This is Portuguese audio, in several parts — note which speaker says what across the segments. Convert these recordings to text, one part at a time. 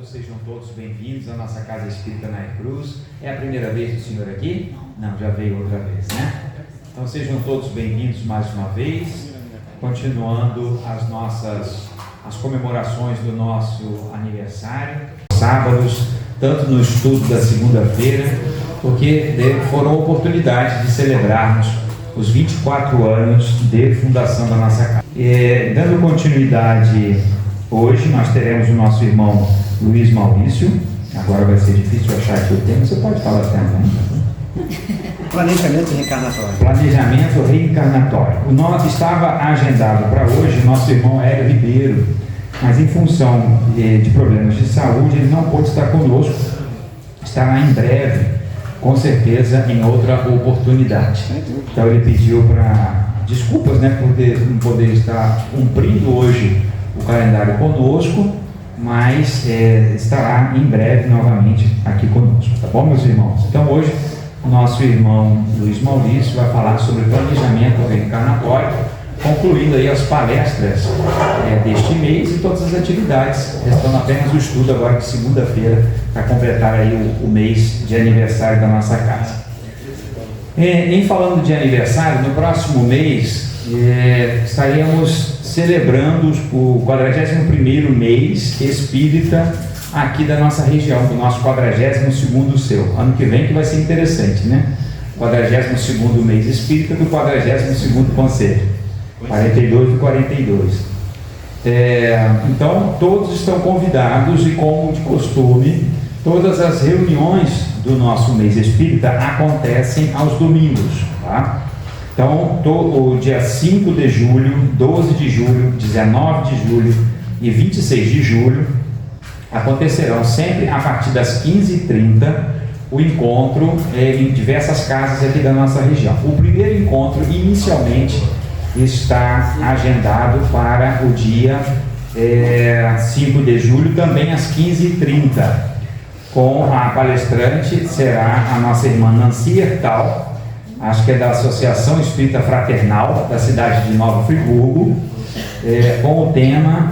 Speaker 1: Sejam todos bem-vindos à nossa Casa Espírita Nair Cruz. É a primeira vez do senhor aqui? Não, já veio outra vez, né? Então sejam todos bem-vindos mais uma vez, continuando as comemorações do nosso aniversário, sábados, tanto no estudo da segunda-feira, porque foram oportunidades de celebrarmos os 24 anos de fundação da nossa casa. Dando continuidade, hoje nós teremos o nosso irmão Luiz Maurício. Agora vai ser difícil achar aqui o tema, você pode falar até
Speaker 2: Planejamento reencarnatório.
Speaker 1: Planejamento reencarnatório. O nosso estava agendado para hoje o nosso irmão Hélio Ribeiro, mas em função de problemas de saúde ele não pôde estar conosco. Estará em breve, com certeza, em outra oportunidade. Então ele pediu desculpas, né, por não poder estar cumprindo hoje o calendário conosco, mas estará em breve novamente aqui conosco, tá bom, meus irmãos? Então hoje o nosso irmão Luiz Maurício vai falar sobre planejamento reencarnatório, concluindo aí as palestras deste mês e todas as atividades, restando apenas o estudo agora de segunda-feira para completar aí o mês de aniversário da nossa casa. Em falando de aniversário, no próximo mês estaremos celebrando o 41º mês espírita aqui da nossa região, do nosso 42º seu. Ano que vem que vai ser interessante, né? 42º mês espírita do 42º conselho, 42 e 42. Então todos estão convidados e, como de costume, todas as reuniões do nosso mês espírita acontecem aos domingos, tá? Então, o dia 5 de julho, 12 de julho, 19 de julho e 26 de julho acontecerão sempre a partir das 15h30 o encontro em diversas casas aqui da nossa região. O primeiro encontro inicialmente está agendado para o dia 5 de julho, também às 15h30, com a palestrante será a nossa irmã Nancy Hertal, acho que é da Associação Espírita Fraternal da cidade de Nova Friburgo, com o tema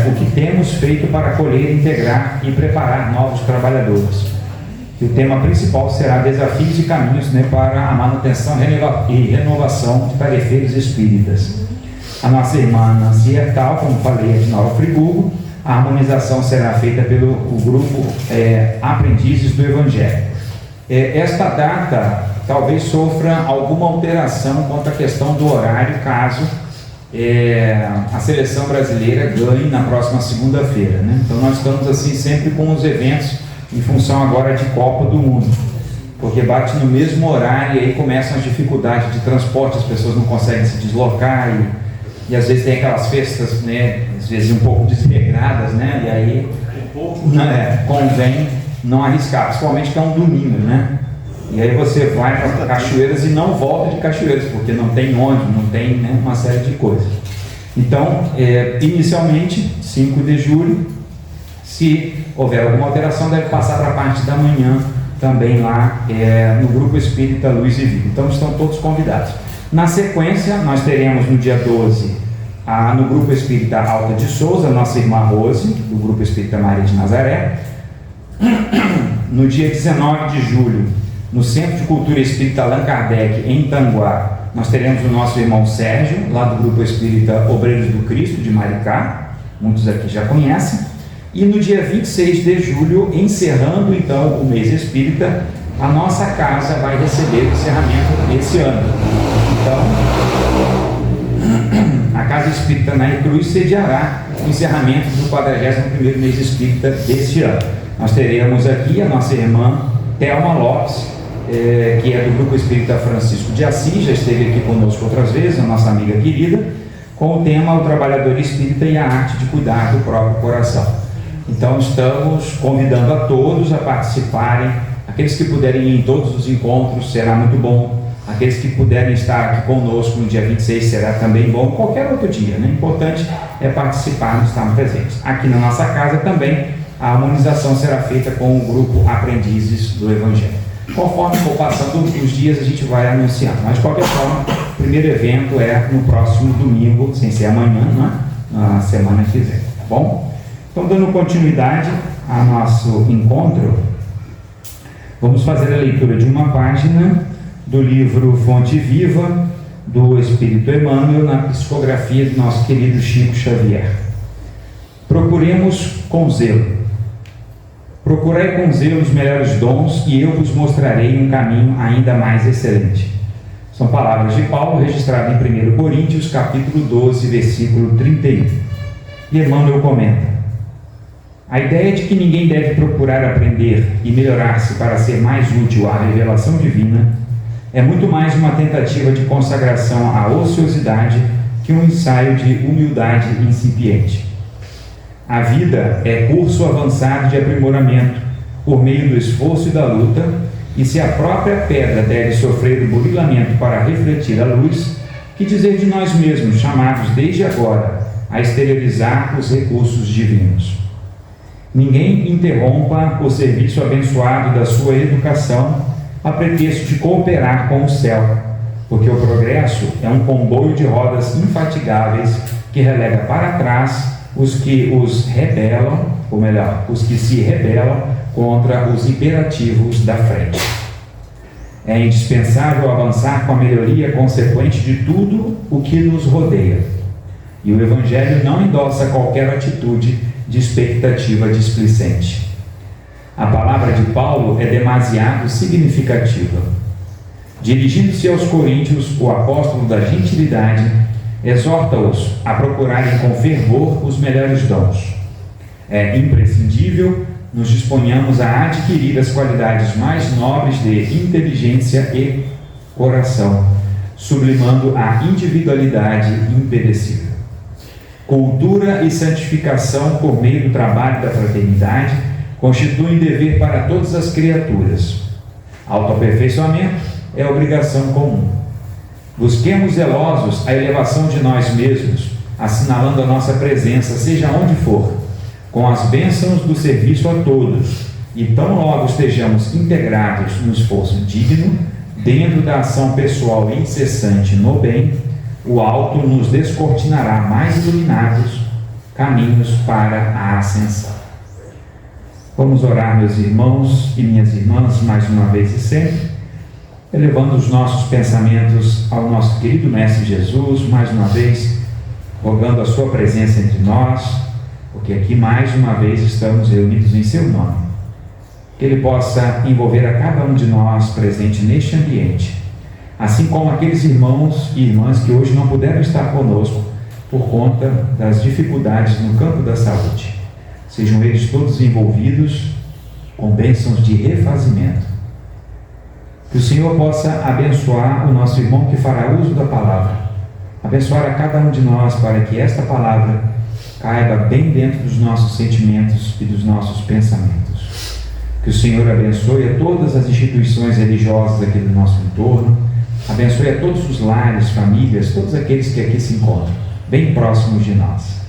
Speaker 1: o que temos feito para acolher, integrar e preparar novos trabalhadores. E o tema principal será desafios e caminhos, né, para a manutenção e renovação de tarefeiros espíritas. A nossa irmã Nancy Hertal, como falei, é de Nova Friburgo. A harmonização será feita pelo grupo Aprendizes do Evangelho. Esta data talvez sofra alguma alteração quanto à questão do horário, caso a seleção brasileira ganhe na próxima segunda-feira, né? Então nós estamos assim sempre com os eventos em função agora de Copa do Mundo, porque bate no mesmo horário e aí começam as dificuldades de transporte, as pessoas não conseguem se deslocar e às vezes tem aquelas festas, né, às vezes um pouco desregradas, né, e aí convém não arriscar, principalmente que é um domingo, né? E aí você vai para Cachoeiras e não volta de Cachoeiras, porque não tem ônibus, não tem, né, uma série de coisas. Então, inicialmente, 5 de julho, se houver alguma alteração, deve passar para a parte da manhã, também lá no Grupo Espírita Luz e Vida. Então, estão todos convidados. Na sequência, nós teremos no dia 12, no Grupo Espírita Alta de Souza, nossa irmã Rose, do Grupo Espírita Maria de Nazaré. No dia 19 de julho, no Centro de Cultura Espírita Allan Kardec, em Tanguá, nós teremos o nosso irmão Sérgio, lá do Grupo Espírita Obreiros do Cristo, de Maricá, muitos aqui já conhecem. E no dia 26 de julho, encerrando então o mês espírita, a nossa casa vai receber o encerramento desse ano. Então, a Casa Espírita Nair Cruz sediará o encerramento do 41º mês espírita deste ano. Nós teremos aqui a nossa irmã Thelma Lopes, que é do Grupo Espírita Francisco de Assis, já esteve aqui conosco outras vezes, a nossa amiga querida, com o tema O Trabalhador Espírita e a Arte de Cuidar do Próprio Coração. Então estamos convidando a todos a participarem. Aqueles que puderem ir em todos os encontros, será muito bom. Aqueles que puderem estar aqui conosco no dia 26, será também bom. Qualquer outro dia, né? O importante é participarmos, estarmos presentes. Aqui na nossa casa também, a harmonização será feita com o grupo Aprendizes do Evangelho. Conforme for passando os dias, a gente vai anunciando. Mas, de qualquer forma, o primeiro evento é no próximo domingo, sem ser amanhã, né? Na semana que vem, tá bom? Então, dando continuidade ao nosso encontro, vamos fazer a leitura de uma página do livro Fonte Viva, do Espírito Emmanuel, na psicografia do nosso querido Chico Xavier. Procuremos com zelo. Procurai com zelo os melhores dons e eu vos mostrarei um caminho ainda mais excelente. São palavras de Paulo, registradas em 1 Coríntios, capítulo 12, versículo 31. E Emmanuel comenta: a ideia de que ninguém deve procurar aprender e melhorar-se para ser mais útil à revelação divina é muito mais uma tentativa de consagração à ociosidade que um ensaio de humildade incipiente. A vida é curso avançado de aprimoramento por meio do esforço e da luta, e se a própria pedra deve sofrer o burilamento para refletir a luz, que dizer de nós mesmos, chamados desde agora a exteriorizar os recursos divinos? Ninguém interrompa o serviço abençoado da sua educação a pretexto de cooperar com o céu, porque o progresso é um comboio de rodas infatigáveis que relega para trás os que se rebelam contra os imperativos da frente. É indispensável avançar com a melhoria consequente de tudo o que nos rodeia. E o Evangelho não endossa qualquer atitude de expectativa displicente. A palavra de Paulo é demasiado significativa. Dirigindo-se aos coríntios, o apóstolo da gentilidade exorta-os a procurarem com fervor os melhores dons. É imprescindível nos disponhamos a adquirir as qualidades mais nobres de inteligência e coração, sublimando a individualidade imperecível. Cultura e santificação por meio do trabalho da fraternidade constituem dever para todas as criaturas. Autoaperfeiçoamento é obrigação comum. Busquemos zelosos a elevação de nós mesmos, assinalando a nossa presença, seja onde for, com as bênçãos do serviço a todos, e tão logo estejamos integrados no esforço digno, dentro da ação pessoal incessante no bem, o alto nos descortinará mais iluminados caminhos para a ascensão. Vamos orar, meus irmãos e minhas irmãs, mais uma vez e sempre, elevando os nossos pensamentos ao nosso querido Mestre Jesus, mais uma vez, rogando a sua presença entre nós, porque aqui mais uma vez estamos reunidos em seu nome. Que Ele possa envolver a cada um de nós presente neste ambiente, assim como aqueles irmãos e irmãs que hoje não puderam estar conosco por conta das dificuldades no campo da saúde. Sejam eles todos envolvidos com bênçãos de refazimento. Que o Senhor possa abençoar o nosso irmão que fará uso da palavra, abençoar a cada um de nós para que esta palavra caiba bem dentro dos nossos sentimentos e dos nossos pensamentos. Que o Senhor abençoe a todas as instituições religiosas aqui do nosso entorno, abençoe a todos os lares, famílias, todos aqueles que aqui se encontram, bem próximos de nós,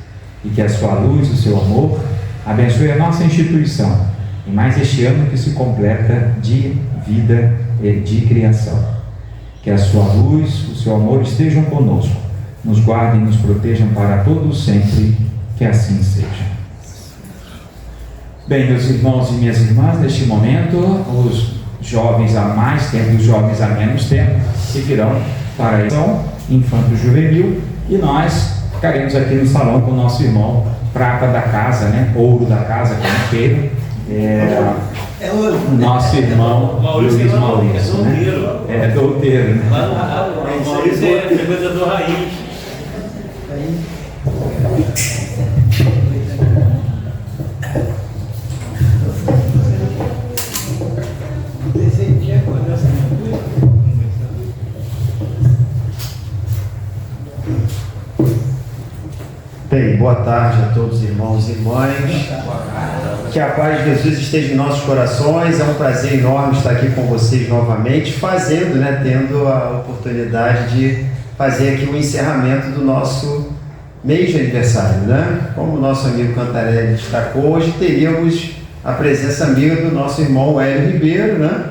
Speaker 1: e que a sua luz, o seu amor, abençoe a nossa instituição, e mais este ano que se completa de vida e de criação. Que a sua luz, o seu amor estejam conosco, nos guardem e nos protejam para todos sempre, que assim seja. Bem, meus irmãos e minhas irmãs, neste momento, os jovens há mais tempo, os jovens há menos tempo, seguirão para a ação infanto-juvenil, e nós ficaremos aqui no salão com o nosso irmão prata da casa, ouro da casa, como queira, o nosso irmão Luiz Maurício, é douteiro,
Speaker 2: O Maurício é frequentador raiz.
Speaker 3: Bem, boa tarde a todos, irmãos e irmãs. Que a paz de Jesus esteja em nossos corações. É um prazer enorme estar aqui com vocês novamente, tendo a oportunidade de fazer aqui o encerramento do nosso mês de aniversário, né? Como o nosso amigo Cantarelli destacou, hoje teríamos a presença amiga do nosso irmão Hélio Ribeiro, né?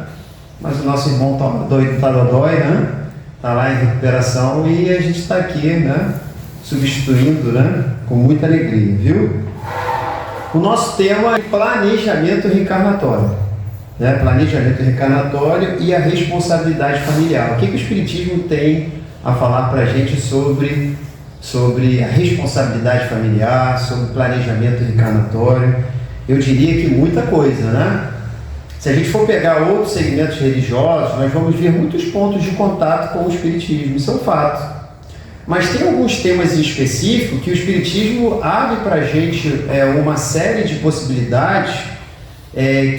Speaker 3: Mas o nosso irmão tá dodói, né? Está lá em recuperação e a gente está aqui, né? Substituindo, né? Com muita alegria, viu? O nosso tema é planejamento reencarnatório, né? Planejamento reencarnatório e a responsabilidade familiar. O que o Espiritismo tem a falar para a gente sobre a responsabilidade familiar, sobre planejamento reencarnatório? Eu diria que muita coisa, né? Se a gente for pegar outros segmentos religiosos, nós vamos ver muitos pontos de contato com o Espiritismo, isso é um fato. Mas tem alguns temas em específico que o Espiritismo abre para a gente uma série de possibilidades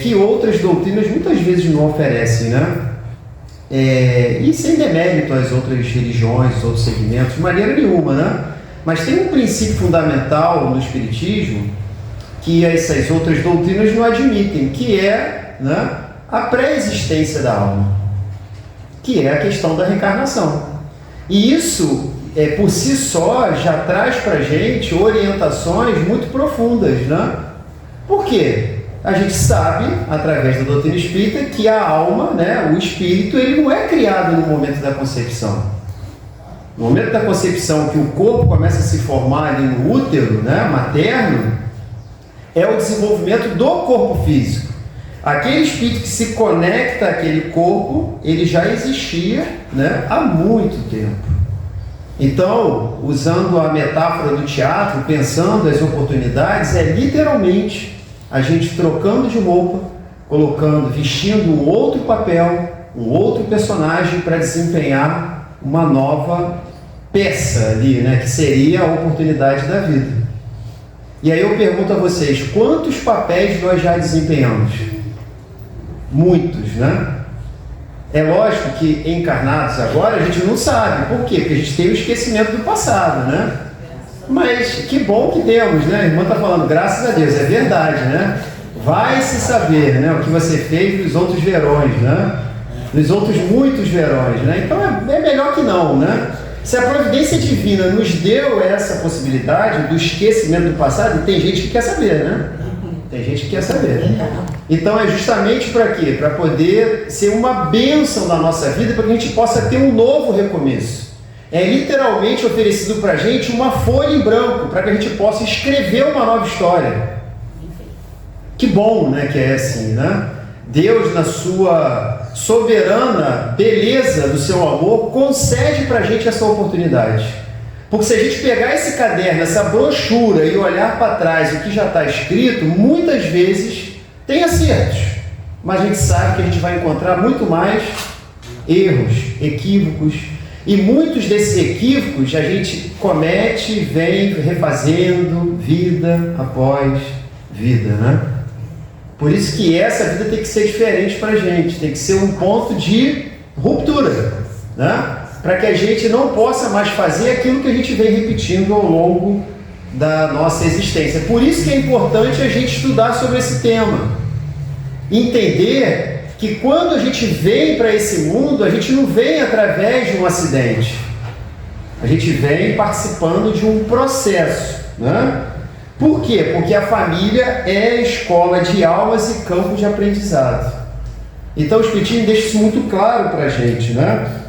Speaker 3: que outras doutrinas muitas vezes não oferecem, né? E sem demérito às outras religiões, outros segmentos, de maneira nenhuma, né? Mas tem um princípio fundamental no Espiritismo que essas outras doutrinas não admitem, que é, né, a pré-existência da alma, que é a questão da reencarnação. E isso, por si só, já traz para a gente orientações muito profundas, né? Por quê? A gente sabe, através da doutrina espírita, que a alma, né, o espírito, ele não é criado no momento da concepção. No momento da concepção, que o corpo começa a se formar ali no útero, né, materno, é o desenvolvimento do corpo físico. Aquele espírito que se conecta àquele corpo, ele já existia, né, há muito tempo. Então, usando a metáfora do teatro, pensando as oportunidades, é literalmente a gente trocando de roupa, vestindo um outro papel, um outro personagem para desempenhar uma nova peça ali, né, que seria a oportunidade da vida. E aí eu pergunto a vocês, quantos papéis nós já desempenhamos? Muitos, né? É lógico que encarnados agora a gente não sabe. Por quê? Porque a gente tem o esquecimento do passado, né? Mas que bom que temos, né? A irmã está falando, graças a Deus, é verdade, né? Vai se saber, né, o que você fez nos outros verões, né? Nos outros muitos verões, né? Então é melhor que não, né? Se a providência divina nos deu essa possibilidade do esquecimento do passado, tem gente que quer saber, né? Tem gente que quer saber. Então é justamente para quê? Para poder ser uma bênção na nossa vida, para que a gente possa ter um novo recomeço. É literalmente oferecido para a gente uma folha em branco, para que a gente possa escrever uma nova história. Que bom, né, que é assim, né? Deus, na sua soberana beleza do seu amor, concede para a gente essa oportunidade. Porque se a gente pegar esse caderno, essa brochura e olhar para trás o que já está escrito, muitas vezes tem acertos, mas a gente sabe que a gente vai encontrar muito mais erros, equívocos, e muitos desses equívocos a gente comete e vem refazendo vida após vida, né? Por isso que essa vida tem que ser diferente para a gente, tem que ser um ponto de ruptura, né? Para que a gente não possa mais fazer aquilo que a gente vem repetindo ao longo da nossa existência. Por isso que é importante a gente estudar sobre esse tema. Entender que quando a gente vem para esse mundo, a gente não vem através de um acidente. A gente vem participando de um processo, né? Por quê? Porque a família é escola de almas e campo de aprendizado. Então o Espiritismo deixa isso muito claro para a gente, né?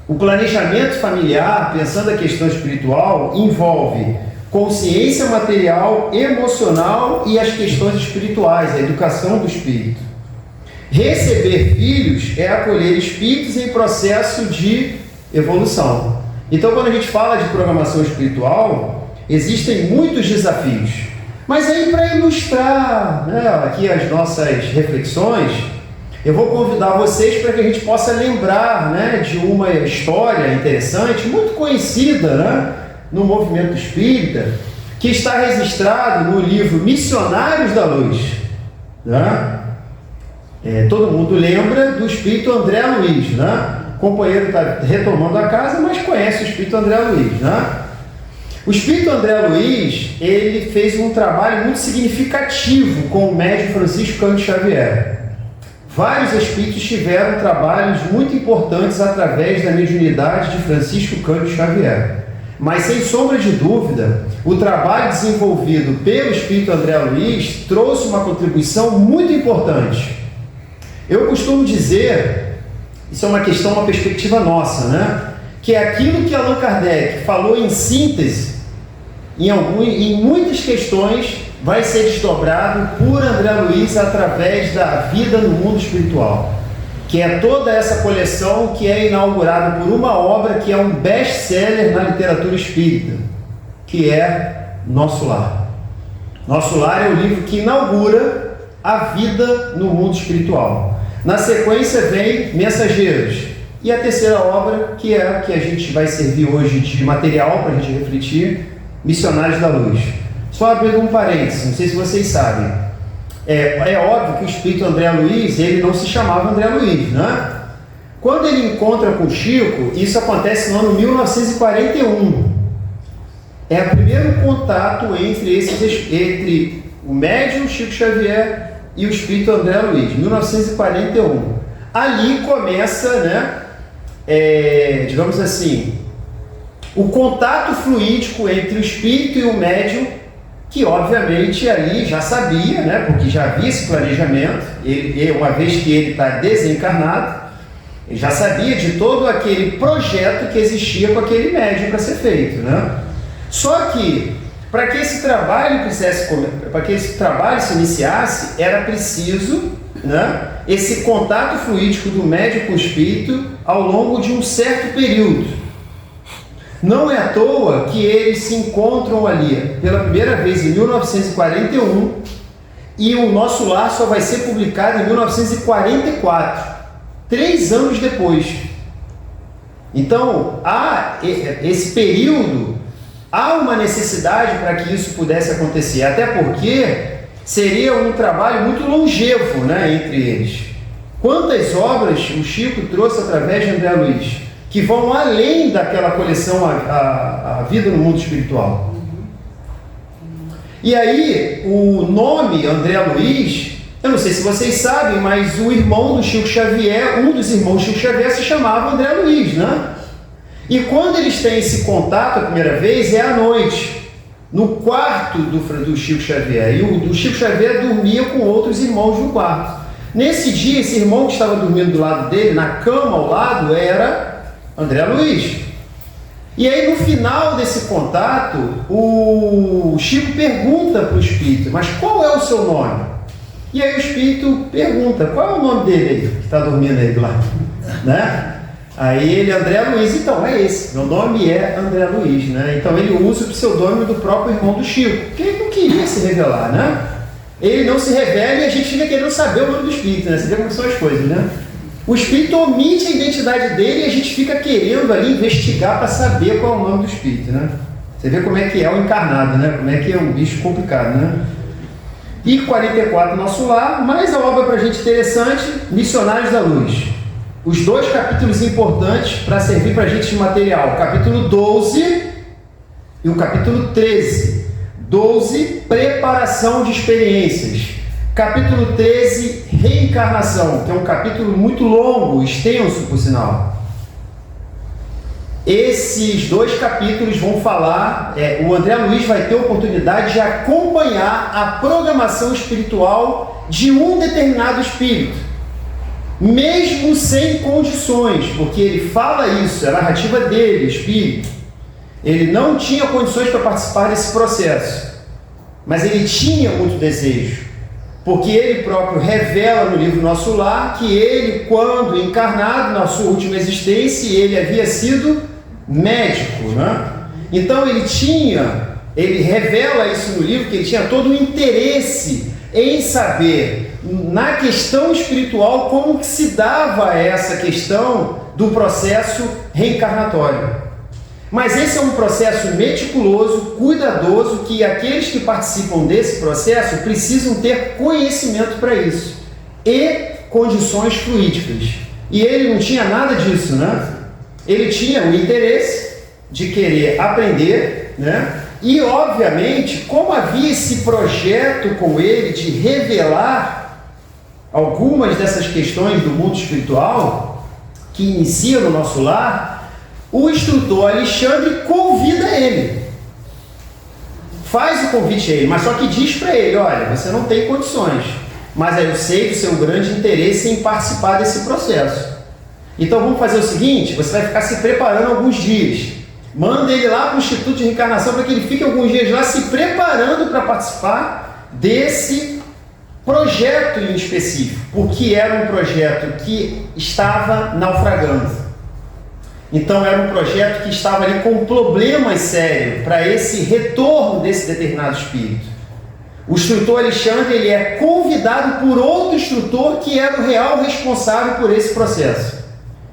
Speaker 3: O planejamento familiar, pensando a questão espiritual, envolve consciência material, emocional e as questões espirituais, a educação do espírito. Receber filhos é acolher espíritos em processo de evolução. Então, quando a gente fala de programação espiritual, existem muitos desafios. Mas aí, para ilustrar, né, aqui as nossas reflexões, eu vou convidar vocês para que a gente possa lembrar, né, de uma história interessante, muito conhecida, né, no movimento espírita, que está registrado no livro Missionários da Luz, né? Todo mundo lembra do espírito André Luiz, né? O companheiro está retomando a casa, mas conhece o espírito André Luiz, né? O espírito André Luiz, ele fez um trabalho muito significativo com o médium Francisco Cândido Xavier. Vários espíritos tiveram trabalhos muito importantes através da mediunidade de Francisco Cândido Xavier. Mas, sem sombra de dúvida, o trabalho desenvolvido pelo espírito André Luiz trouxe uma contribuição muito importante. Eu costumo dizer, isso é uma questão, uma perspectiva nossa, né? Que aquilo que Allan Kardec falou em síntese, em muitas questões, vai ser desdobrado por André Luiz através da vida no mundo espiritual, que é toda essa coleção que é inaugurada por uma obra que é um best-seller na literatura espírita, que é Nosso Lar. Nosso Lar é o livro que inaugura a vida no mundo espiritual. Na sequência vem Mensageiros, e a terceira obra, que é a que a gente vai servir hoje de material para a gente refletir, Missionários da Luz. Só abrindo um parênteses, não sei se vocês sabem, é óbvio que o espírito André Luiz, ele não se chamava André Luiz, né? Quando ele encontra com Chico, isso acontece no ano 1941. É o primeiro contato entre o médium Chico Xavier e o espírito André Luiz, 1941. Ali começa, né, digamos assim, o contato fluídico entre o espírito e o médium, que obviamente ali já sabia, né, porque já havia esse planejamento, uma vez que ele está desencarnado, ele já sabia de todo aquele projeto que existia com aquele médium para ser feito, né? Só que, para que esse trabalho se iniciasse, era preciso, né, esse contato fluídico do médium com o espírito ao longo de um certo período. Não é à toa que eles se encontram ali pela primeira vez em 1941 e o Nosso Lar só vai ser publicado em 1944, 3 anos depois. Então, esse período, há uma necessidade para que isso pudesse acontecer, até porque seria um trabalho muito longevo, né, entre eles. Quantas obras o Chico trouxe através de André Luiz, que vão além daquela coleção a Vida no Mundo Espiritual. E aí, o nome André Luiz, eu não sei se vocês sabem, mas o irmão do Chico Xavier, um dos irmãos do Chico Xavier se chamava André Luiz, né? E quando eles têm esse contato a primeira vez, é à noite, no quarto do Chico Xavier. E o Chico Xavier dormia com outros irmãos no quarto. Nesse dia, esse irmão que estava dormindo do lado dele, na cama ao lado, era André Luiz. E aí, no final desse contato, o Chico pergunta para o espírito: mas qual é o seu nome? E aí o espírito pergunta: qual é o nome dele aí, que está dormindo aí do lado? Né? Aí ele: André Luiz. Então, é esse, meu nome é André Luiz, né? Então ele usa o pseudônimo do próprio irmão do Chico, porque ele não queria se revelar, né? Ele não se revela e a gente fica querendo saber o nome do espírito, né? Você vê como são as coisas, né? O espírito omite a identidade dele e a gente fica querendo ali investigar para saber qual é o nome do espírito, né? Você vê como é que é o encarnado, né? Como é que é um bicho complicado, né? E 44, Nosso Lar, mais a obra para a gente interessante, Missionários da Luz. Os 2 capítulos importantes para servir para a gente de material, o capítulo 12 e o capítulo 13. 12, preparação de experiências. Capítulo 13, reencarnação, que é um capítulo muito longo, extenso, por sinal. Esses 2 capítulos vão falar, o André Luiz vai ter a oportunidade de acompanhar a programação espiritual de um determinado espírito, mesmo sem condições, porque ele fala isso, é a narrativa dele, espírito. Ele não tinha condições para participar desse processo, mas ele tinha muito desejo, porque ele próprio revela no livro Nosso Lar que ele, quando encarnado na sua última existência, ele havia sido médico, né? Então ele revela isso no livro, que ele tinha todo o interesse em saber, na questão espiritual, como que se dava essa questão do processo reencarnatório. Mas esse é um processo meticuloso, cuidadoso, que aqueles que participam desse processo precisam ter conhecimento para isso e condições fluídicas. E ele não tinha nada disso, né? Ele tinha o interesse de querer aprender né? E, obviamente, como havia esse projeto com ele de revelar algumas dessas questões do mundo espiritual que inicia no nosso lar, o instrutor Alexandre convida ele. Faz o convite a ele, mas só que diz para ele: olha, você não tem condições, mas eu sei do seu grande interesse em participar desse processo. Então vamos fazer o seguinte, você vai ficar se preparando alguns dias. Manda ele lá para o Instituto de Reencarnação para que ele fique alguns dias lá se preparando para participar desse projeto em específico, porque era um projeto que estava naufragando. Então era um projeto que estava ali com problemas sérios para esse retorno desse determinado espírito. O instrutor Alexandre, ele é convidado por outro instrutor que era o real responsável por esse processo,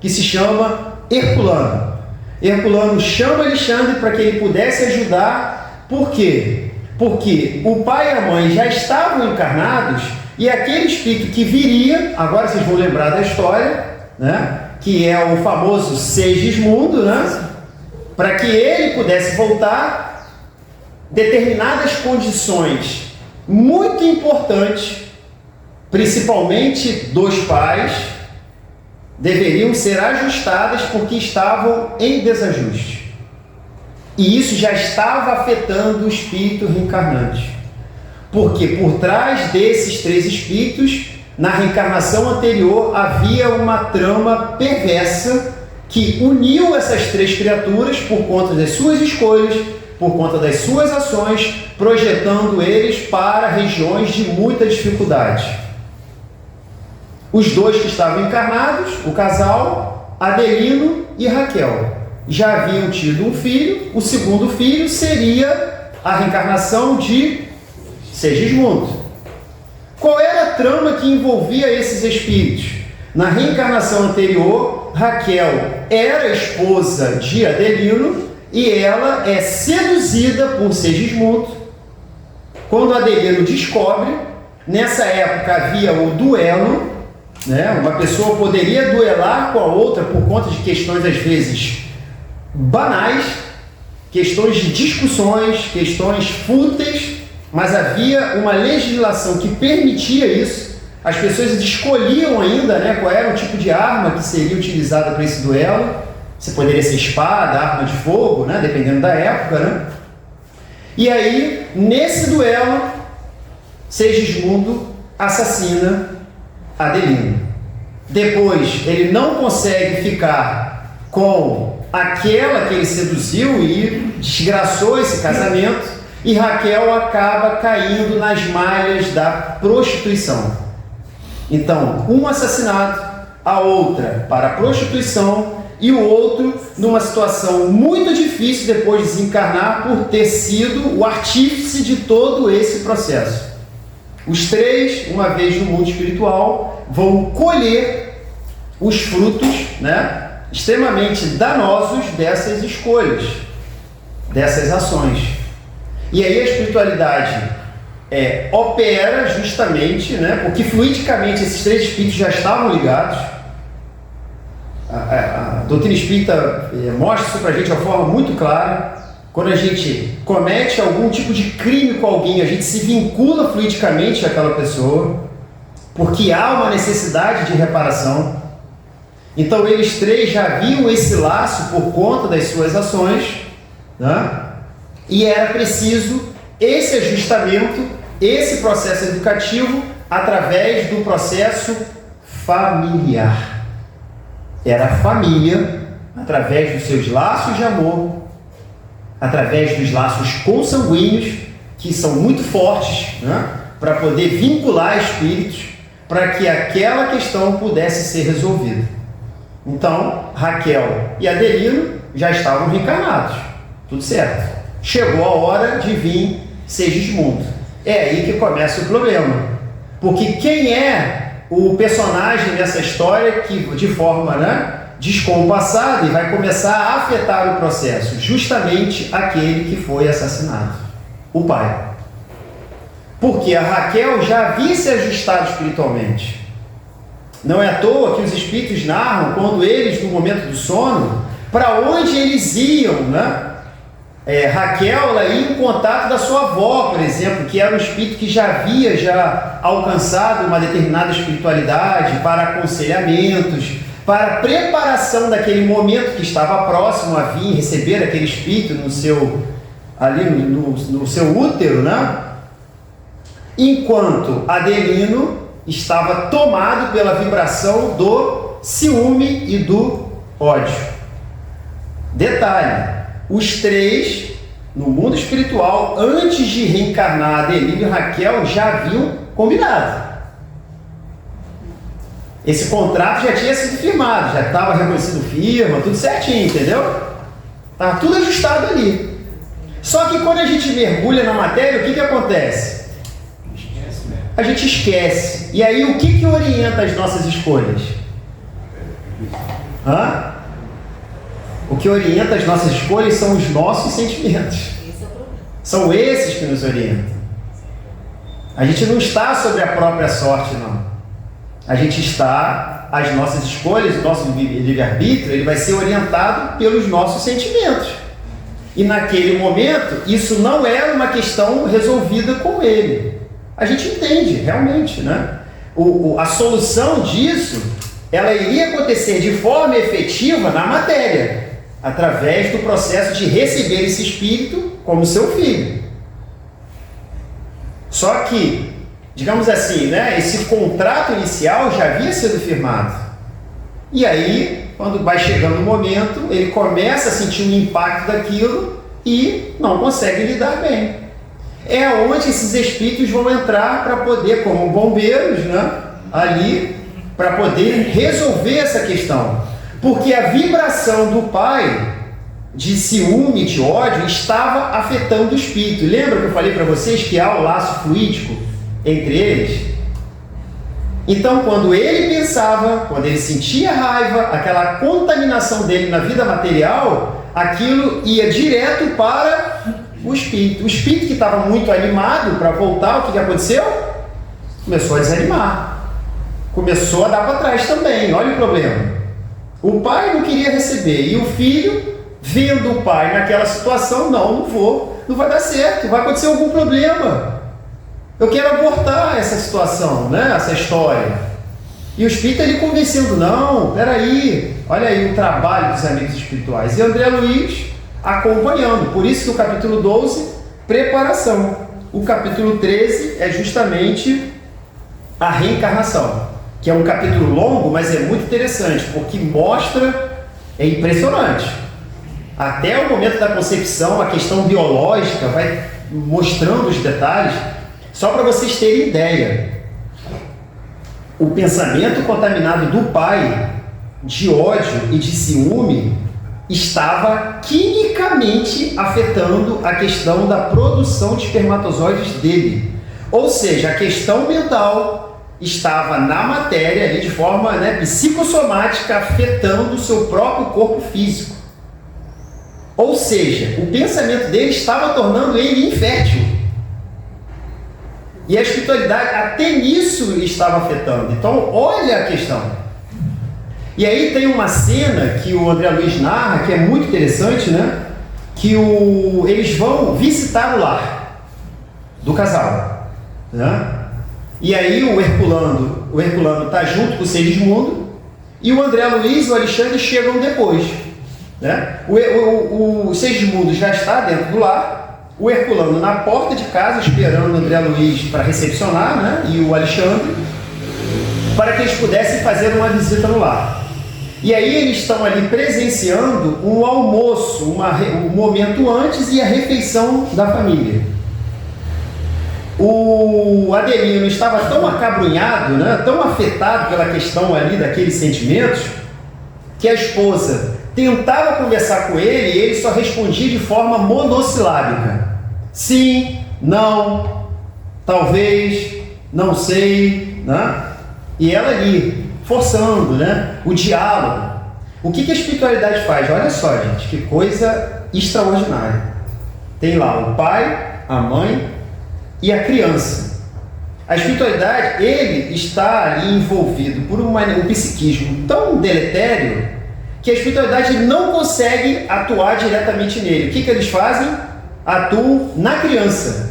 Speaker 3: que se chama Herculano. Herculano chama Alexandre para que ele pudesse ajudar. Por quê? Porque o pai e a mãe já estavam encarnados e aquele espírito que viria, agora vocês vão lembrar da história, né? Que é o famoso Segismundo, né? Para que ele pudesse voltar, determinadas condições muito importantes, principalmente dos pais, deveriam ser ajustadas porque estavam em desajuste. E isso já estava afetando o espírito reencarnante. Porque por trás desses 3 espíritos, na reencarnação anterior, havia uma trama perversa que uniu essas 3 criaturas por conta das suas escolhas, por conta das suas ações, projetando eles para regiões de muita dificuldade. Os 2 que estavam encarnados, o casal, Adelino e Raquel, já haviam tido um filho. O segundo filho seria a reencarnação de Segismundo. Qual era a trama que envolvia esses espíritos? Na reencarnação anterior, Raquel era esposa de Adelino e ela é seduzida por Segismundo. Quando Adelino descobre, nessa época havia o duelo, né? Uma pessoa poderia duelar com a outra por conta de questões às vezes banais, questões de discussões, questões fúteis, mas havia uma legislação que permitia isso. As pessoas escolhiam ainda, né, qual era o tipo de arma que seria utilizada para esse duelo. Você poderia ser espada, arma de fogo, né, dependendo da época, né? E aí, nesse duelo, Segismundo assassina Adelino. Depois, ele não consegue ficar com aquela que ele seduziu e desgraçou esse casamento, e Raquel acaba caindo nas malhas da prostituição. Então, um assassinado, a outra para a prostituição e o outro numa situação muito difícil depois de desencarnar por ter sido o artífice de todo esse processo. Os 3, uma vez no mundo espiritual, vão colher os frutos, né, extremamente danosos dessas escolhas, dessas ações. E aí a espiritualidade opera justamente, né, porque fluidicamente esses 3 espíritos já estavam ligados. A doutrina espírita mostra isso para a gente de uma forma muito clara. Quando a gente comete algum tipo de crime com alguém, a gente se vincula fluidicamente àquela pessoa, porque há uma necessidade de reparação. Então eles 3 já viam esse laço por conta das suas ações, né? E era preciso esse ajustamento, esse processo educativo, através do processo familiar. Era a família, através dos seus laços de amor, através dos laços consanguíneos, que são muito fortes, né, para poder vincular espíritos, para que aquela questão pudesse ser resolvida. Então, Raquel e Adelino já estavam reencarnados, tudo certo. Chegou a hora de vir Segismundo. É aí que começa o problema, porque quem é o personagem dessa história que, de forma, né, descompassada, e vai começar a afetar o processo? Justamente aquele que foi assassinado, o pai. Porque a Raquel já havia se ajustado espiritualmente. Não é à toa que os espíritos narram, quando eles, no momento do sono, para onde eles iam, né, Raquel, ela ia em contato da sua avó, por exemplo, que era um espírito que já havia alcançado uma determinada espiritualidade para aconselhamentos, para a preparação daquele momento que estava próximo a vir receber aquele espírito no seu útero, né? Enquanto Adelino estava tomado pela vibração do ciúme e do ódio. Detalhe, os três, no mundo espiritual, antes de reencarnar Adelino e Raquel, já haviam combinado. Esse contrato já tinha sido firmado, já estava reconhecido firma, tudo certinho, entendeu? Estava tudo ajustado ali. Só que quando a gente mergulha na matéria, o que acontece? A gente esquece. E aí o que orienta as nossas escolhas? O que orienta as nossas escolhas são os nossos sentimentos. São esses que nos orientam. A gente não está sobre a própria sorte, não. A gente está, as nossas escolhas, o nosso livre-arbítrio, ele vai ser orientado pelos nossos sentimentos. E naquele momento, isso não era uma questão resolvida com ele. A gente entende, realmente, né? A solução disso, ela iria acontecer de forma efetiva na matéria, através do processo de receber esse espírito como seu filho. Só que, digamos assim, né, esse contrato inicial já havia sido firmado. E aí, quando vai chegando o momento, ele começa a sentir um impacto daquilo e não consegue lidar bem. É onde esses espíritos vão entrar para poder, como bombeiros, né, ali, para poder resolver essa questão. Porque a vibração do pai de ciúme, de ódio, estava afetando o espírito. Lembra que eu falei para vocês que há o laço fluídico entre eles? Então, quando ele pensava, quando ele sentia raiva, aquela contaminação dele na vida material, aquilo ia direto para o espírito. O espírito que estava muito animado para voltar, o que aconteceu? Começou a desanimar. Começou a dar para trás também. Olha o problema. O pai não queria receber e o filho, vendo o pai naquela situação, não vou, não vai dar certo, vai acontecer algum problema. Eu quero abortar essa situação, né? Essa história. E o espírito ele convencendo, não, peraí, olha aí o trabalho dos amigos espirituais. E André Luiz acompanhando. Por isso que o capítulo 12, preparação. O capítulo 13 é justamente a reencarnação, que é um capítulo longo, mas é muito interessante, porque mostra, é impressionante. Até o momento da concepção, a questão biológica vai mostrando os detalhes, só para vocês terem ideia. O pensamento contaminado do pai, de ódio e de ciúme, estava quimicamente afetando a questão da produção de espermatozoides dele. Ou seja, a questão mental estava na matéria ali de forma, né, psicossomática, afetando o seu próprio corpo físico. Ou seja, o pensamento dele estava tornando ele infértil. E a espiritualidade até nisso estava afetando. Então, olha a questão. E aí tem uma cena que o André Luiz narra, que é muito interessante, né? Que eles vão visitar o lar do casal, né? E aí o Herculano está junto com o Segismundo e o André Luiz e o Alexandre chegam depois, né? O Segismundo já está dentro do lar, o Herculano na porta de casa esperando o André Luiz para recepcionar, né? E o Alexandre, para que eles pudessem fazer uma visita no lar. E aí eles estão ali presenciando um almoço, um momento antes e a refeição da família. O Adelino estava tão acabrunhado, né, tão afetado pela questão ali daqueles sentimentos, que a esposa tentava conversar com ele e ele só respondia de forma monossilábica. Sim, não, talvez, não sei, né? E ela ali, forçando, né, o diálogo. O que a espiritualidade faz? Olha só, gente, que coisa extraordinária. Tem lá o pai, a mãe e a criança. A espiritualidade, ele está ali envolvido por um psiquismo tão deletério que a espiritualidade não consegue atuar diretamente nele. O que eles fazem? Atuam na criança.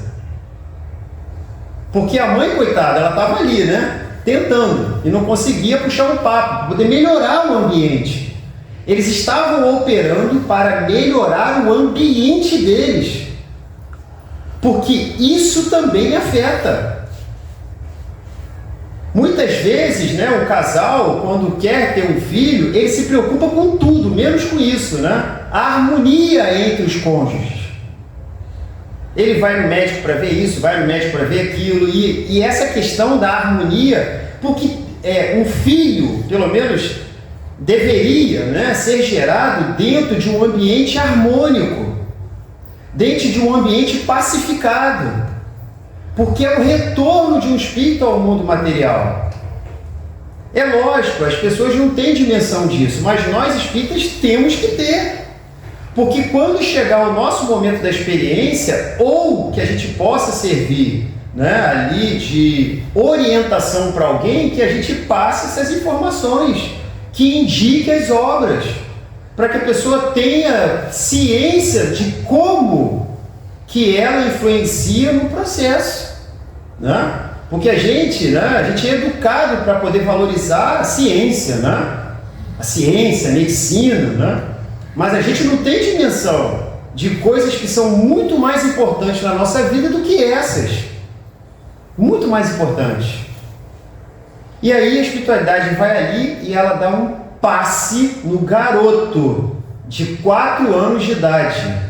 Speaker 3: Porque a mãe, coitada, ela estava ali, né? Tentando, e não conseguia puxar um papo, para poder melhorar o ambiente. Eles estavam operando para melhorar o ambiente deles. Porque isso também afeta. Muitas vezes, né, o casal, quando quer ter um filho, ele se preocupa com tudo, menos com isso, né? A harmonia entre os cônjuges. Ele vai no médico para ver isso, vai no médico para ver aquilo, e essa questão da harmonia, porque um filho, pelo menos, deveria, né, ser gerado dentro de um ambiente harmônico, dentro de um ambiente pacificado, porque é o retorno de um espírito ao mundo material. É lógico, as pessoas não têm dimensão disso, mas nós espíritas temos que ter. Porque quando chegar o nosso momento da experiência, ou que a gente possa servir, né, ali de orientação para alguém, que a gente passe essas informações, que indique as obras, para que a pessoa tenha ciência de como que ela influencia no processo, né? Porque a gente é educado para poder valorizar a ciência, né? A ciência, a medicina, né? Mas a gente não tem dimensão de coisas que são muito mais importantes na nossa vida do que essas. Muito mais importantes. E aí a espiritualidade vai ali e ela dá um passe no garoto de 4 anos de idade.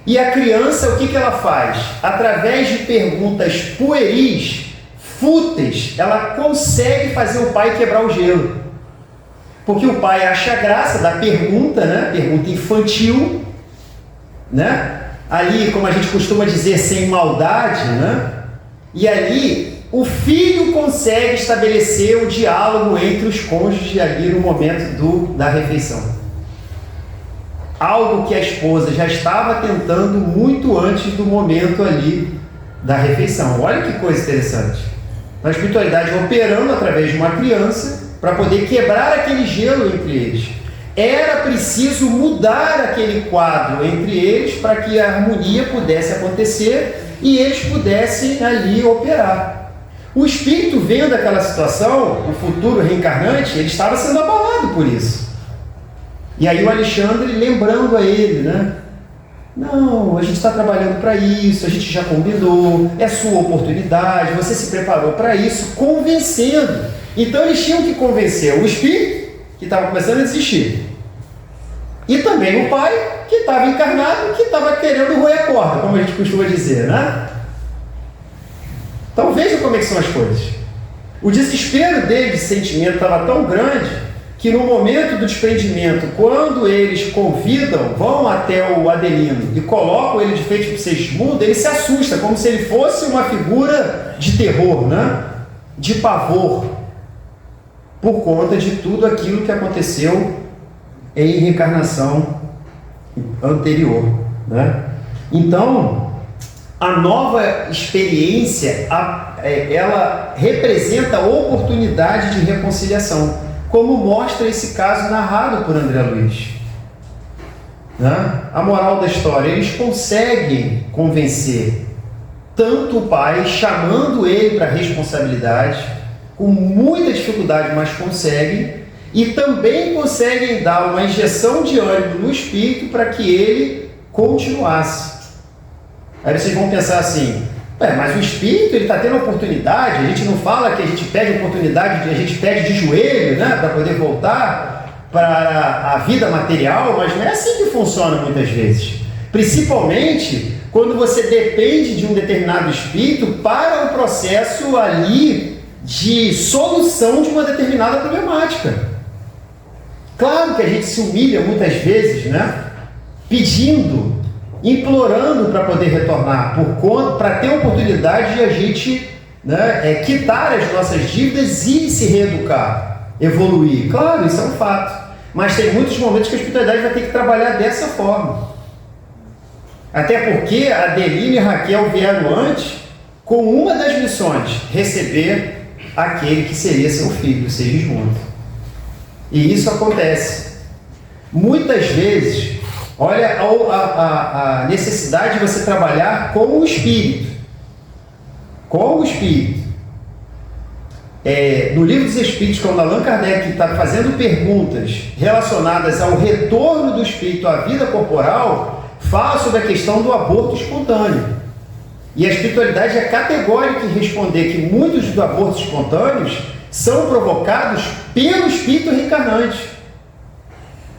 Speaker 3: E a criança, o que ela faz? Através de perguntas pueris, fúteis, ela consegue fazer o pai quebrar o gelo. Porque o pai acha graça da pergunta, né? Pergunta infantil, né? Ali, como a gente costuma dizer, sem maldade, né? E ali, o filho consegue estabelecer o diálogo entre os cônjuges ali no momento da refeição. Algo que a esposa já estava tentando muito antes do momento ali da refeição. Olha que coisa interessante. A espiritualidade operando através de uma criança para poder quebrar aquele gelo entre eles. Era preciso mudar aquele quadro entre eles para que a harmonia pudesse acontecer e eles pudessem ali operar. O espírito, vendo aquela situação, o futuro reencarnante, ele estava sendo abalado por isso. E aí o Alexandre, lembrando a ele, né? Não, a gente está trabalhando para isso, a gente já combinou, é sua oportunidade, você se preparou para isso, convencendo. Então eles tinham que convencer o espírito, que estava começando a desistir, e também o pai, que estava encarnado, que estava querendo roer a corda, como a gente costuma dizer, né? Então vejam como é que são as coisas. O desespero dele de sentimento estava tão grande, que no momento do desprendimento, quando eles convidam, vão até o Adelino e colocam ele de frente para o Segismundo, ele se assusta, como se ele fosse uma figura de terror, né? De pavor, por conta de tudo aquilo que aconteceu em reencarnação anterior, né? Então, a nova experiência, ela representa a oportunidade de reconciliação, como mostra esse caso narrado por André Luiz, né? A moral da história, eles conseguem convencer tanto o pai, chamando ele para a responsabilidade, com muita dificuldade, mas conseguem, e também conseguem dar uma injeção de ânimo no espírito para que ele continuasse. Aí vocês vão pensar assim, mas o espírito, ele está tendo oportunidade, a gente não fala que a gente pede oportunidade, a gente pede de joelho, né, para poder voltar para a vida material, mas não é assim que funciona muitas vezes. Principalmente quando você depende de um determinado espírito para um processo ali de solução de uma determinada problemática. Claro que a gente se humilha muitas vezes, né, pedindo, implorando para poder retornar, para ter a oportunidade de a gente, né, quitar as nossas dívidas e se reeducar, evoluir. Claro, isso é um fato. Mas tem muitos momentos que a espiritualidade vai ter que trabalhar dessa forma. Até porque a Adelina e Raquel vieram antes com uma das missões, receber aquele que seria seu filho, Segismundo. E isso acontece. Muitas vezes, olha a necessidade de você trabalhar com o Espírito. Com o Espírito. No Livro dos Espíritos, quando Allan Kardec está fazendo perguntas relacionadas ao retorno do Espírito à vida corporal, fala sobre a questão do aborto espontâneo. E a espiritualidade é categórica em responder que muitos dos abortos espontâneos são provocados pelo espírito reencarnante.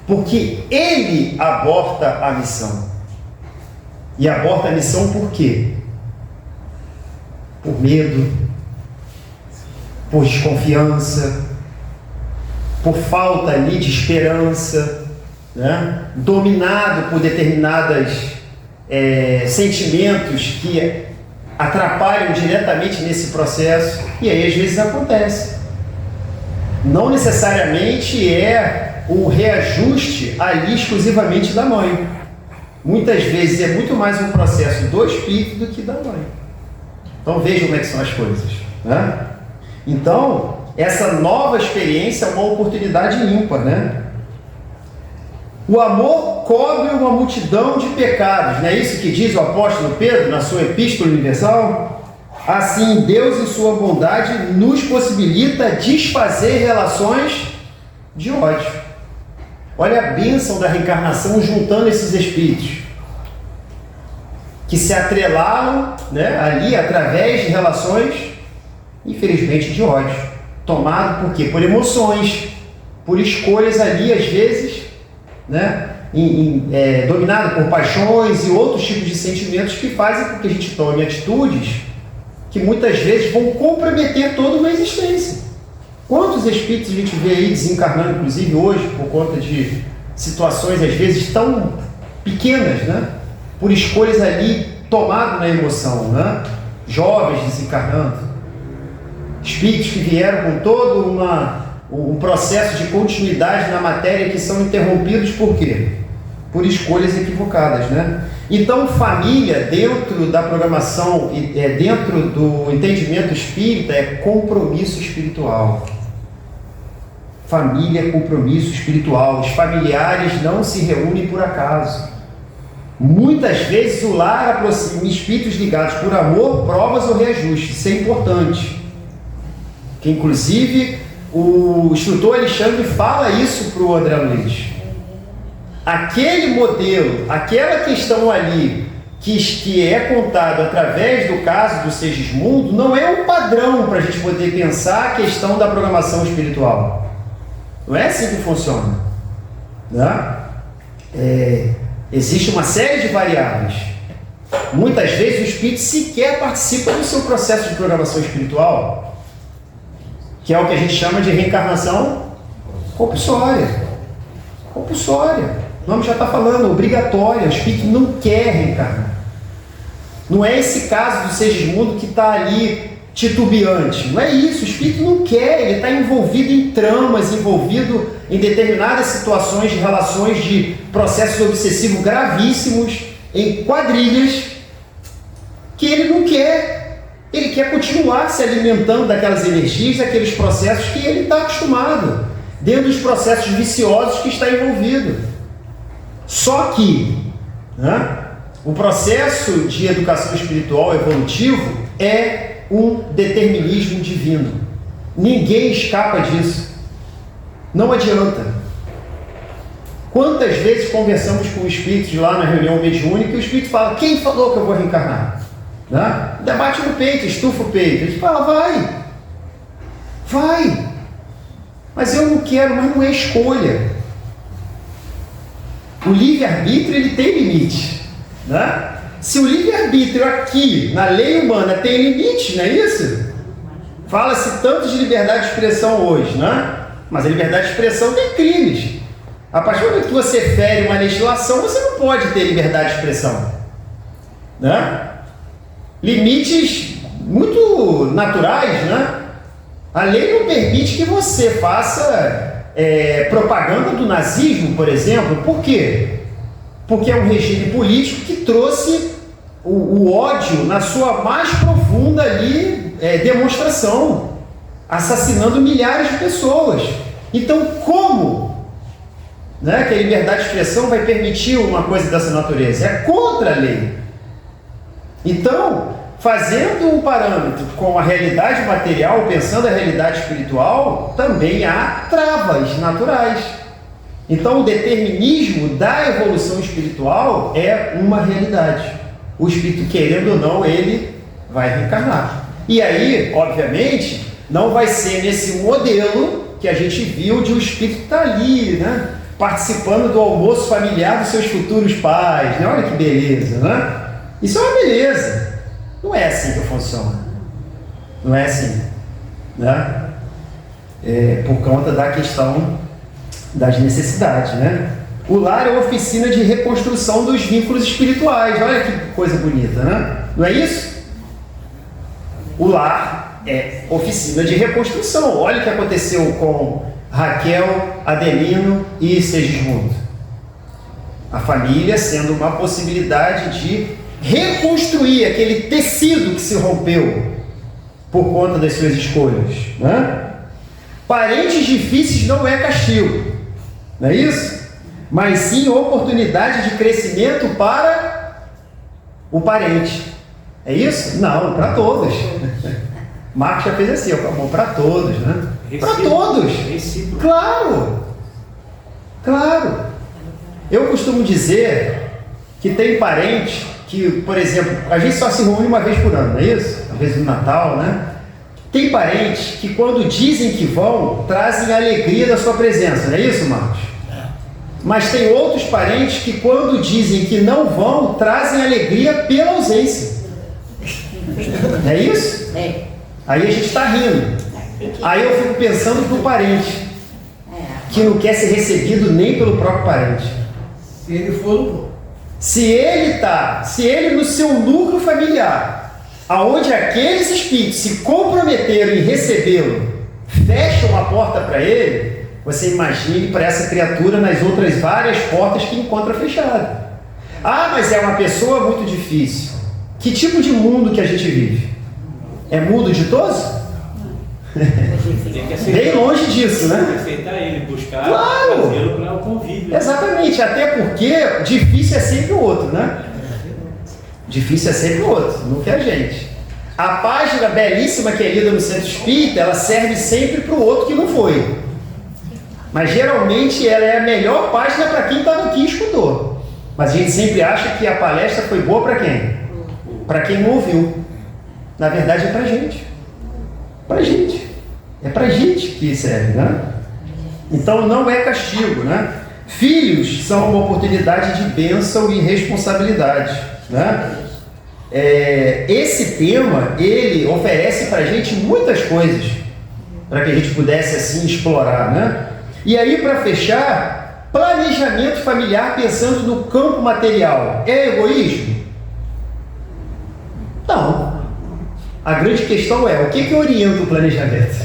Speaker 3: Porque ele aborta a missão. E aborta a missão por quê? Por medo, por desconfiança, por falta ali de esperança, né? Dominado por determinados sentimentos que atrapalham diretamente nesse processo, e aí às vezes acontece. Não necessariamente é um reajuste ali exclusivamente da mãe. Muitas vezes é muito mais um processo do espírito do que da mãe. Então vejam como é que são as coisas, né? Então, essa nova experiência é uma oportunidade ímpar, né? O amor cobre uma multidão de pecados, não é isso que diz o apóstolo Pedro na sua Epístola Universal? Assim, Deus, em sua bondade, nos possibilita desfazer relações de ódio. Olha a bênção da reencarnação juntando esses espíritos que se atrelaram, né, ali através de relações, infelizmente, de ódio. Tomado por quê? Por emoções, por escolhas ali, às vezes, né, dominado por paixões e outros tipos de sentimentos que fazem com que a gente tome atitudes que muitas vezes vão comprometer toda uma existência. Quantos espíritos a gente vê aí desencarnando, inclusive hoje, por conta de situações às vezes tão pequenas, né, por escolhas ali tomadas na emoção, né, jovens desencarnando, espíritos que vieram com todo um processo de continuidade na matéria que são interrompidos por quê? Por escolhas equivocadas, né? Então, família, dentro da programação, dentro do entendimento espírita, é compromisso espiritual. Família é compromisso espiritual. Os familiares não se reúnem por acaso. Muitas vezes o lar aproxima espíritos ligados por amor, provas ou reajustes. Isso é importante. Que, inclusive, o instrutor Alexandre fala isso para o André Luiz. Aquele modelo, aquela questão ali que é contado através do caso do Segismundo, não é um padrão para a gente poder pensar a questão da programação espiritual. Não é assim que funciona, né? Existe uma série de variáveis. Muitas vezes o espírito sequer participa do seu processo de programação espiritual, que é o que a gente chama de reencarnação compulsória. Compulsória. O nome já está falando, obrigatória. O espírito não quer reencarnar. Não é esse caso do Segismundo que está ali titubeante. Não é isso, o espírito não quer, ele está envolvido em tramas, envolvido em determinadas situações de relações de processos obsessivos gravíssimos, em quadrilhas, que ele não quer. Ele quer continuar se alimentando daquelas energias, daqueles processos que ele está acostumado, dentro dos processos viciosos que está envolvido. Só que, né, o processo de educação espiritual evolutivo é um determinismo divino. Ninguém escapa disso. Não adianta. Quantas vezes conversamos com espíritos lá na reunião mediúnica e o espírito fala: quem falou que eu vou reencarnar? Né? Debate no peito, estufa o peito. A gente fala: vai. Mas eu não quero, mas não é escolha. O livre-arbítrio, ele tem limite, né? Se o livre-arbítrio aqui, na lei humana, tem limite, não é isso? Fala-se tanto de liberdade de expressão hoje, né? Mas a liberdade de expressão tem crimes. A partir do momento que você fere uma legislação, você não pode ter liberdade de expressão, né? Limites muito naturais, né? A lei não permite que você faça propaganda do nazismo, por exemplo. Por quê? Porque é um regime político que trouxe o ódio na sua mais profunda ali, demonstração, assassinando milhares de pessoas. Então, como né, que a liberdade de expressão vai permitir uma coisa dessa natureza. É contra a lei. Então, fazendo um parâmetro com a realidade material, pensando a realidade espiritual, também há travas naturais. Então, o determinismo da evolução espiritual é uma realidade. O espírito, querendo ou não, ele vai reencarnar. E aí, obviamente, não vai ser nesse modelo que a gente viu de o espírito estar ali, né, participando do almoço familiar dos seus futuros pais, né? Olha que beleza, né? Isso é uma beleza. Não é assim que funciona. Não é assim, né? Por conta da questão das necessidades, né? O lar é uma oficina de reconstrução dos vínculos espirituais. Olha que coisa bonita, né? Não é isso? O lar é oficina de reconstrução. Olha o que aconteceu com Raquel, Adelino e Segismundo. A família sendo uma possibilidade de reconstruir aquele tecido que se rompeu por conta das suas escolhas, né? Parentes difíceis não é castigo, não é isso? Mas sim oportunidade de crescimento para o parente. É isso? Não, para todos. Marcos já fez assim, bom, para todos, né? Para todos. Claro. Claro. Eu costumo dizer que tem parente que, por exemplo, a gente só se reúne uma vez por ano, não é isso? Às vezes no Natal, né? Tem parentes que quando dizem que vão, trazem a alegria da sua presença, não é isso, Marcos? Mas tem outros parentes que quando dizem que não vão, trazem alegria pela ausência. Não é isso?
Speaker 4: É.
Speaker 3: Aí a gente está rindo. Aí eu fico pensando pro parente que não quer ser recebido nem pelo próprio parente.
Speaker 4: Se ele for,
Speaker 3: se ele no seu núcleo familiar, aonde aqueles espíritos se comprometeram em recebê-lo, fecham a porta para ele, você imagine para essa criatura nas outras várias portas que encontra fechada. Ah, mas é uma pessoa muito difícil. Que tipo de mundo que a gente vive? É mundo ditoso? Bem longe disso, né?
Speaker 2: Tem que aceitar ele, buscar,
Speaker 3: claro,
Speaker 2: trazê-lo para o convívio.
Speaker 3: Exatamente, até porque difícil é sempre o outro, né? Difícil é sempre o outro, nunca é a gente. A página belíssima que é lida no Centro Espírita, ela serve sempre para o outro que não foi. Mas geralmente ela é a melhor página para quem estava aqui e escutou. Mas a gente sempre acha que a palestra foi boa para quem? Para quem não ouviu. Na verdade é para a gente. Para gente. É para a gente que serve, né? Então não é castigo, né? Filhos são uma oportunidade de bênção e responsabilidade, né? Esse tema, ele oferece para a gente muitas coisas para que a gente pudesse assim explorar, né? E aí, para fechar, planejamento familiar pensando no campo material é egoísmo? Não. A grande questão é, o que orienta o planejamento?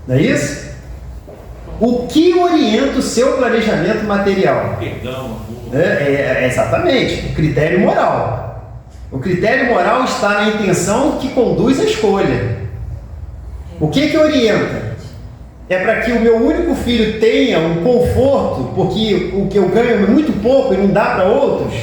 Speaker 3: Não é isso? O que orienta o seu planejamento material?
Speaker 2: Perdão, amor.
Speaker 3: Exatamente, o critério moral. O critério moral está na intenção que conduz à escolha. O que orienta? É para que o meu único filho tenha um conforto, porque o que eu ganho é muito pouco e não dá para outros?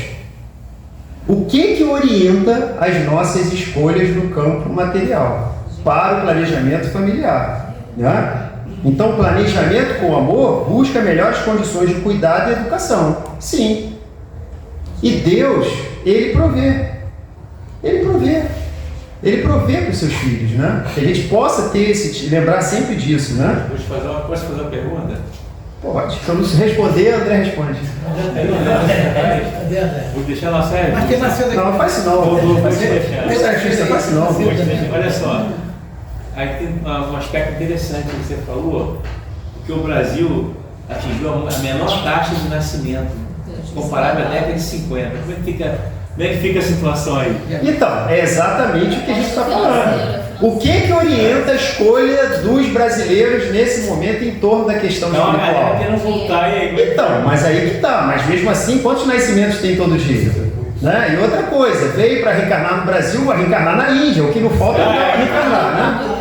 Speaker 3: O que orienta as nossas escolhas no campo material para o planejamento familiar, né? Então, planejamento com amor busca melhores condições de cuidado e educação. Sim. E Deus, Ele provê. Ele provê. Ele provê para os seus filhos, né? Que a gente possa ter lembrar sempre disso, né?
Speaker 2: Posso fazer uma pergunta?
Speaker 3: Pode. Se eu não responder, André responde.
Speaker 2: Vou deixar na série.
Speaker 4: Mas quem nasceu daqui?
Speaker 3: Não, faz isso não.
Speaker 2: Vou deixar.
Speaker 3: Não faz isso não.
Speaker 2: Olha só. Aí tem um aspecto interessante que você falou, que o Brasil atingiu a menor taxa de nascimento, comparável à década de 50. Como é que fica a situação aí?
Speaker 3: Então, é exatamente o que a gente está falando. O que orienta a escolha dos brasileiros nesse momento em torno da questão
Speaker 2: Não, a
Speaker 3: espiritual?
Speaker 2: galera querendo voltar e aí.
Speaker 3: Então, mas aí que tá. Mas mesmo assim, quantos nascimentos tem todo dia? Né? E outra coisa, veio para reencarnar no Brasil, vai reencarnar na Índia. O que não falta é reencarnar, né?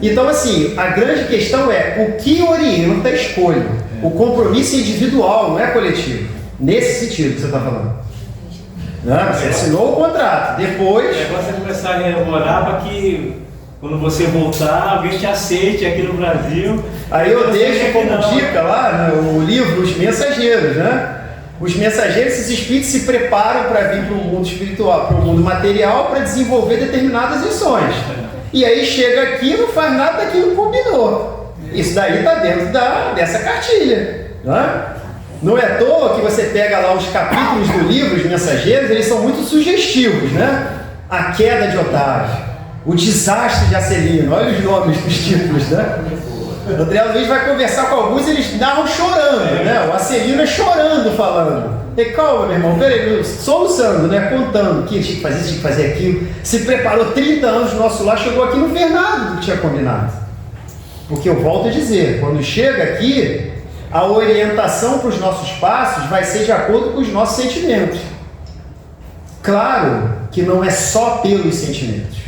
Speaker 3: Então, assim, a grande questão é o que orienta a escolha. O compromisso é individual, não é coletivo. Nesse sentido que você está falando. Não, você assinou o contrato. Depois.
Speaker 2: O negócio é começar a rememorar para que quando você voltar, alguém te aceite aqui no Brasil.
Speaker 3: Aí eu deixo como dica lá, né, o livro Os Mensageiros, né? Os mensageiros, esses espíritos se preparam para vir para o mundo espiritual, para o mundo material, para desenvolver determinadas lições. E aí chega aqui e não faz nada daquilo que combinou. Isso daí está dentro dessa cartilha. Né? Não é à toa que você pega lá os capítulos do livro Os Mensageiros, eles são muito sugestivos, né? A queda de Otávio, o desastre de Acelino, olha os nomes dos títulos, né? O André Luiz vai conversar com alguns, eles narram chorando, né? O Acelino é chorando, falando. E calma, meu irmão, peraí, soluçando, né? Contando que tinha que fazer isso, tinha que fazer aquilo. Se preparou 30 anos no nosso lar, chegou aqui, não fez nada do que tinha combinado. Porque eu volto a dizer, quando chega aqui, a orientação para os nossos passos vai ser de acordo com os nossos sentimentos. Claro que não é só pelos sentimentos.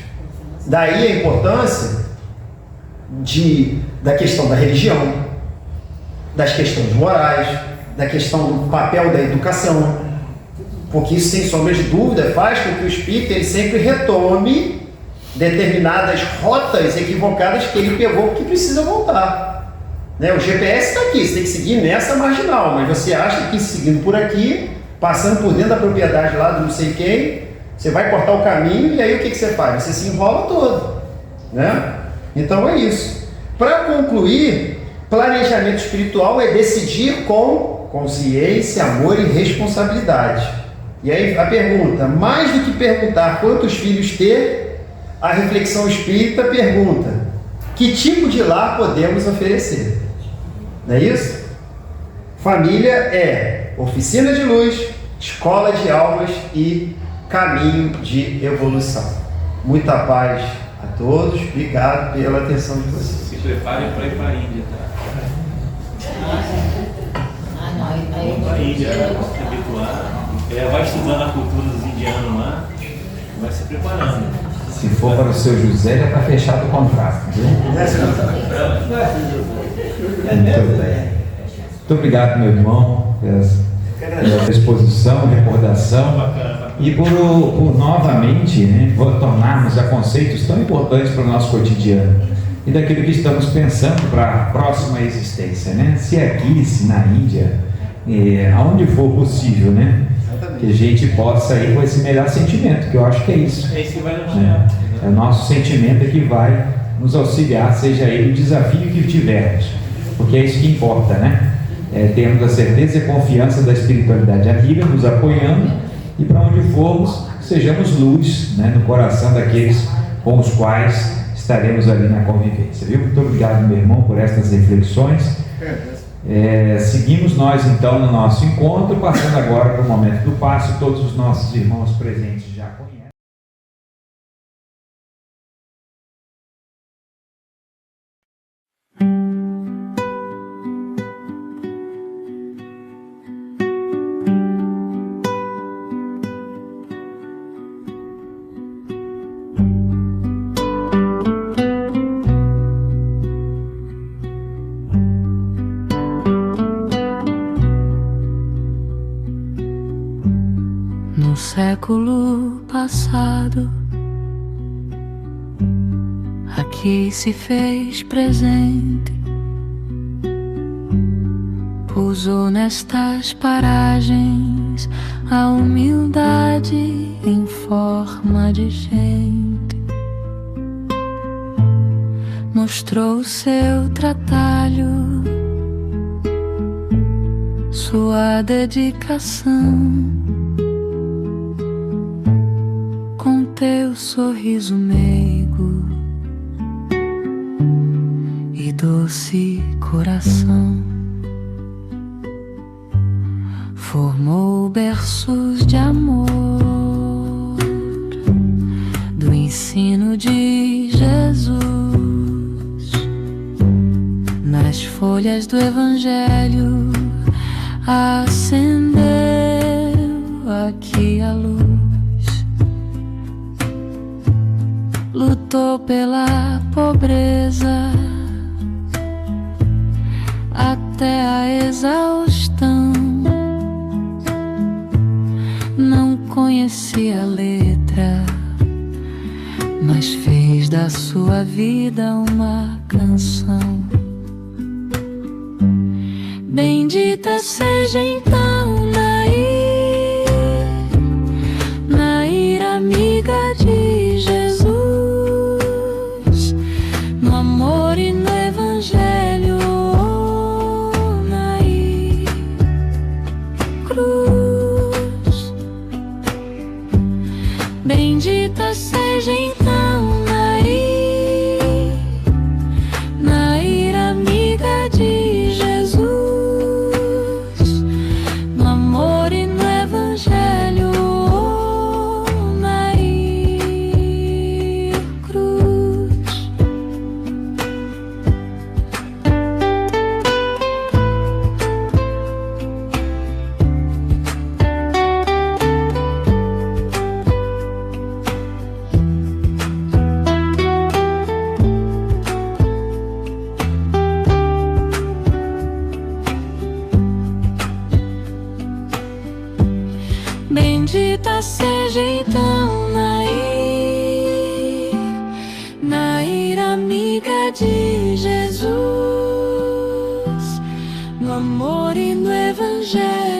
Speaker 3: Daí a importância da questão da religião, das questões morais, da questão do papel da educação, porque isso, sem sombra de dúvida, faz com que o espírito ele sempre retome determinadas rotas equivocadas que ele pegou porque precisa voltar. Né? O GPS está aqui, você tem que seguir nessa marginal, mas você acha que seguindo por aqui, passando por dentro da propriedade lá do não sei quem, você vai cortar o caminho e aí o que você faz? Você se enrola todo. Né? Então é isso. Para concluir, planejamento espiritual é decidir com consciência, amor e responsabilidade. E aí a pergunta, mais do que perguntar quantos filhos ter, a reflexão espírita pergunta, que tipo de lar podemos oferecer? Não é isso? Família é oficina de luz, escola de almas e caminho de evolução. Muita paz a todos, obrigado pela atenção de vocês.
Speaker 2: Se preparem para ir para a Índia, tá? Vamos para a Índia, se habituar. Vai estudando a cultura dos indianos lá, vai se preparando.
Speaker 1: Se for para o seu José, já está fechado o contrato, viu? Muito bem. Muito obrigado, meu irmão, pela exposição, recordação e por novamente, né, tornarmos a conceitos tão importantes para o nosso cotidiano e daquilo que estamos pensando para a próxima existência, né? Se aqui, se na Índia, aonde for possível, né? Que a gente possa ir com esse melhor sentimento, que eu acho que é isso.
Speaker 2: É isso que vai nos chegar.
Speaker 1: É o nosso sentimento que vai nos auxiliar, seja ele o desafio que tivermos, porque é isso que importa, né? Termos a certeza e a confiança da espiritualidade amiga nos apoiando e para onde formos, sejamos luz, né, no coração daqueles com os quais estaremos ali na convivência, viu? Muito obrigado, meu irmão, por estas reflexões. Seguimos nós então no nosso encontro, passando agora para o momento do passo. Todos os nossos irmãos presentes já conhecem.
Speaker 5: No século passado, aqui se fez presente, pousou nestas paragens a humildade em forma de gente, mostrou seu trabalho, sua dedicação. Com teu sorriso meigo e doce coração, formou berços de amor do ensino de Jesus. Nas folhas do Evangelho acendeu aqui a luz. Lutou pela pobreza até até a exaustão. Não conhecia a letra, mas fez da sua vida uma canção. Bendita seja então Nair, amiga de Jesus, no amor e no Evangelho. Oh, Nair, cruz. Bendita seja então Nair, amiga de Jesus, no amor e no Evangelho. Oh, Nair, cruz. Bendita seja então Nair, amiga de Jesus, no amor e no Evangelho.